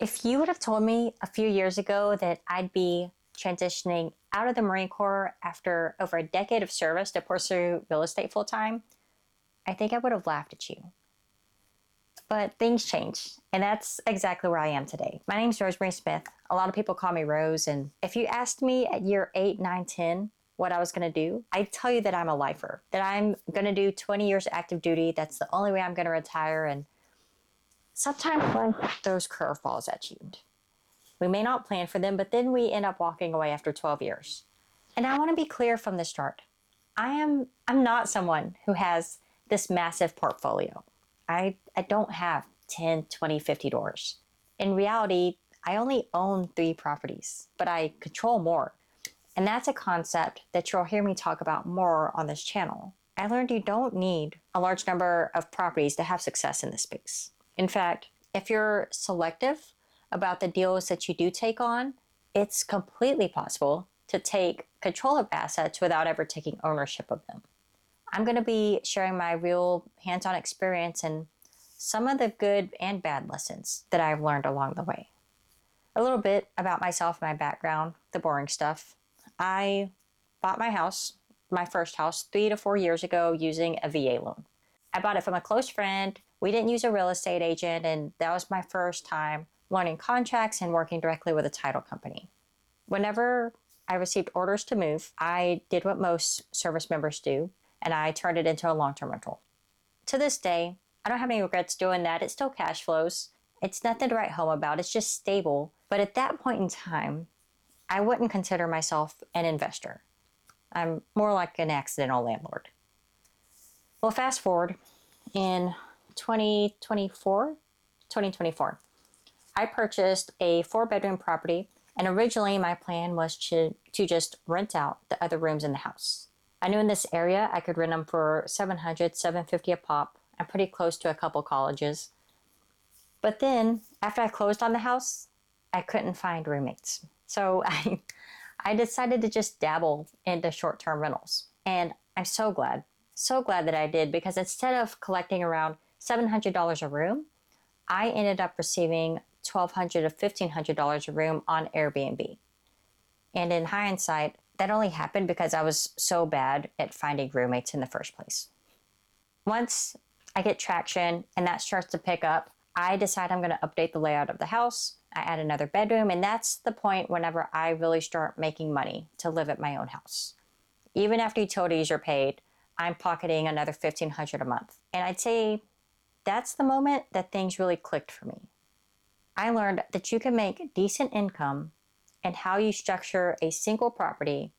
If you would have told me a few years ago that I'd be transitioning out of the Marine Corps after over a decade of service to pursue real estate full time, I think I would have laughed at you. But things change, and that's exactly where I am today. My name is Rosemary Smith. A lot of people call me Rose, and if you asked me at year 8, 9, 10 what I was going to do, I'd tell you that I'm a lifer, that I'm going to do 20 years active duty. That's the only way I'm going to retire, and sometimes life throws curveballs at you. We may not plan for them, but then we end up walking away after 12 years. And I want to be clear from the start. I'm not someone who has this massive portfolio. I don't have 10, 20, 50 doors. In reality, I only own 3 properties, but I control more. And that's a concept that you'll hear me talk about more on this channel. I learned you don't need a large number of properties to have success in this space. In fact, if you're selective about the deals that you do take on, it's completely possible to take control of assets without ever taking ownership of them. I'm going to be sharing my real hands-on experience and some of the good and bad lessons that I've learned along the way. A little bit about myself and my background, the boring stuff. I bought my first house, 3 to 4 years ago using a VA loan. I bought it from a close friend. We didn't use a real estate agent, and that was my first time learning contracts and working directly with a title company. Whenever I received orders to move, I did what most service members do, and I turned it into a long-term rental. To this day, I don't have any regrets doing that. It still cash flows. It's nothing to write home about. It's just stable. But at that point in time, I wouldn't consider myself an investor. I'm more like an accidental landlord. Well, fast forward in 2024, I purchased a 4-bedroom property, and originally my plan was to just rent out the other rooms in the house. I knew in this area I could rent them for $700, $750 a pop. I'm pretty close to a couple colleges. But then, after I closed on the house, I couldn't find roommates. So I decided to just dabble into short-term rentals. And I'm so glad that I did, because instead of collecting around $700 a room, I ended up receiving $1,200 to $1,500 a room on Airbnb. And in hindsight, that only happened because I was so bad at finding roommates in the first place. Once I get traction and that starts to pick up, I decide I'm going to update the layout of the house. I add another bedroom, and that's the point whenever I really start making money to live at my own house. Even after utilities are paid, I'm pocketing another $1,500 a month. And I'd say that's the moment that things really clicked for me. I learned that you can make decent income and how you structure a single property,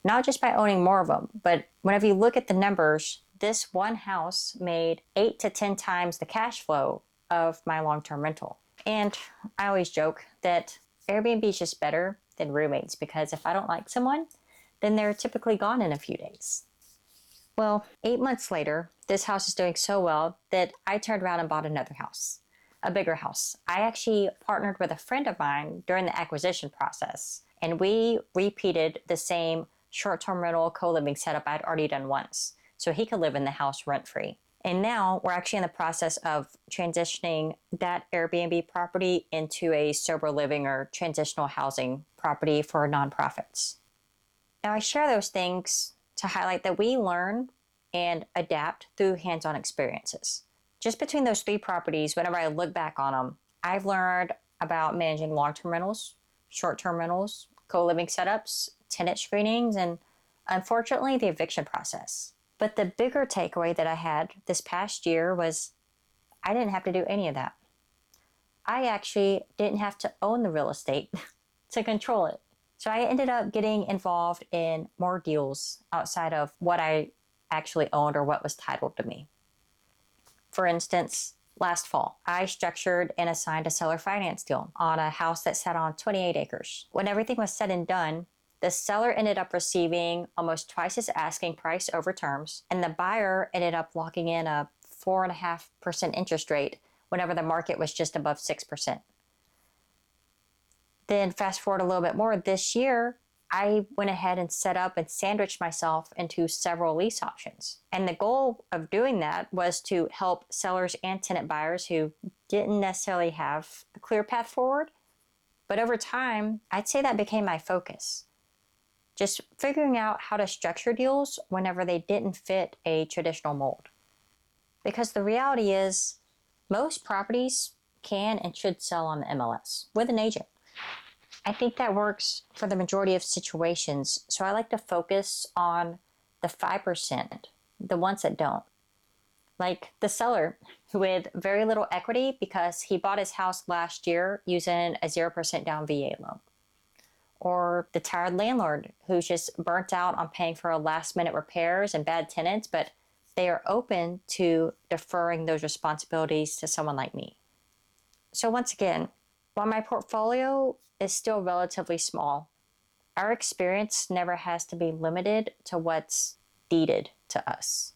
not just by owning more of them, but whenever you look at the numbers, this one house made 8 to 10 times the cash flow of my long-term rental. And I always joke that Airbnb is just better than roommates, because if I don't like someone, then they're typically gone in a few days. Well, 8 months later, this house is doing so well that I turned around and bought another house, a bigger house. I actually partnered with a friend of mine during the acquisition process, and we repeated the same short-term rental co-living setup I'd already done once, so he could live in the house rent-free. And now we're actually in the process of transitioning that Airbnb property into a sober living or transitional housing property for nonprofits. Now, I share those things to highlight that we learn and adapt through hands-on experiences. Just between those 3 properties, whenever I look back on them, I've learned about managing long-term rentals, short-term rentals, co-living setups, tenant screenings, and unfortunately, the eviction process. But the bigger takeaway that I had this past year was I didn't have to do any of that. I actually didn't have to own the real estate to control it. So I ended up getting involved in more deals outside of what I actually owned or what was titled to me. For instance, last fall, I structured and assigned a seller finance deal on a house that sat on 28 acres. When everything was said and done, the seller ended up receiving almost twice his asking price over terms, and the buyer ended up locking in a 4.5% interest rate whenever the market was just above 6%. Then fast forward a little bit more, this year, I went ahead and set up and sandwiched myself into several lease options. And the goal of doing that was to help sellers and tenant buyers who didn't necessarily have a clear path forward. But over time, I'd say that became my focus. Just figuring out how to structure deals whenever they didn't fit a traditional mold. Because the reality is, most properties can and should sell on the MLS with an agent. I think that works for the majority of situations, so I like to focus on the 5%, the ones that don't. Like the seller with very little equity because he bought his house last year using a 0% down VA loan. Or the tired landlord who's just burnt out on paying for last-minute repairs and bad tenants, but they are open to deferring those responsibilities to someone like me. So once again, while my portfolio is still relatively small, our experience never has to be limited to what's deeded to us.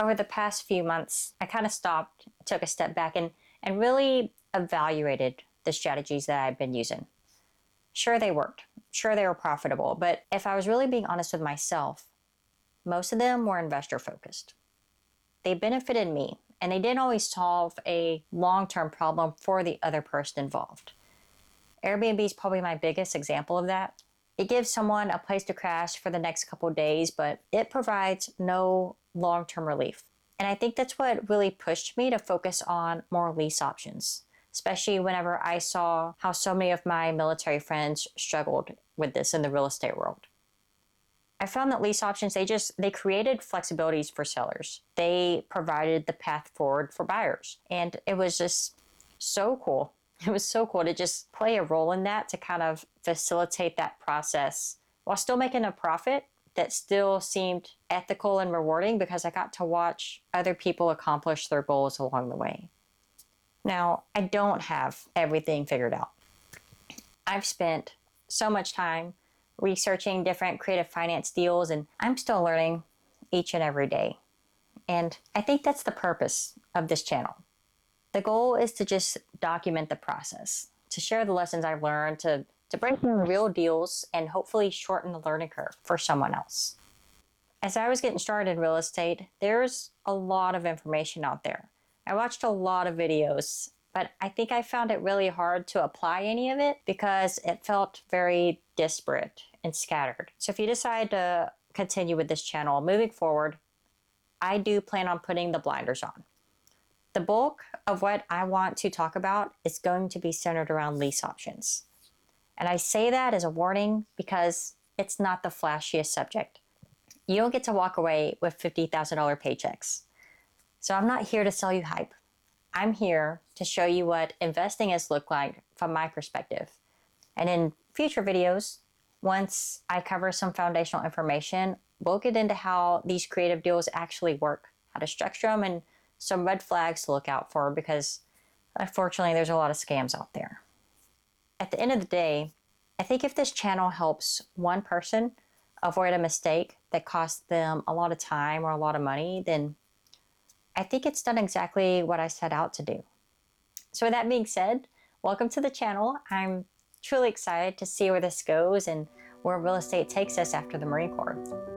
Over the past few months, I kind of stopped, took a step back, and really evaluated the strategies that I've been using. Sure, they worked. Sure, they were profitable. But if I was really being honest with myself, most of them were investor focused. They benefited me, and they didn't always solve a long-term problem for the other person involved. Airbnb is probably my biggest example of that. It gives someone a place to crash for the next couple of days, but it provides no long-term relief. And I think that's what really pushed me to focus on more lease options, especially whenever I saw how so many of my military friends struggled with this in the real estate world. I found that lease options, they created flexibilities for sellers. They provided the path forward for buyers. And it was just so cool. It was so cool to just play a role in that, to kind of facilitate that process while still making a profit that still seemed ethical and rewarding, because I got to watch other people accomplish their goals along the way. Now, I don't have everything figured out. I've spent so much time researching different creative finance deals, and I'm still learning each and every day. And I think that's the purpose of this channel. The goal is to just document the process, to share the lessons I've learned, to break down real deals, and hopefully shorten the learning curve for someone else. As I was getting started in real estate, there's a lot of information out there. I watched a lot of videos, but I think I found it really hard to apply any of it because it felt very disparate and scattered. So if you decide to continue with this channel moving forward, I do plan on putting the blinders on. The bulk of what I want to talk about is going to be centered around lease options. And I say that as a warning because it's not the flashiest subject. You don't get to walk away with $50,000 paychecks. So I'm not here to sell you hype. I'm here to show you what investing has looked like from my perspective. And in future videos, once I cover some foundational information, we'll get into how these creative deals actually work, how to structure them, and some red flags to look out for, because unfortunately there's a lot of scams out there. At the end of the day, I think if this channel helps one person avoid a mistake that costs them a lot of time or a lot of money, then I think it's done exactly what I set out to do. So with that being said, welcome to the channel. I'm truly excited to see where this goes and where real estate takes us after the Marine Corps.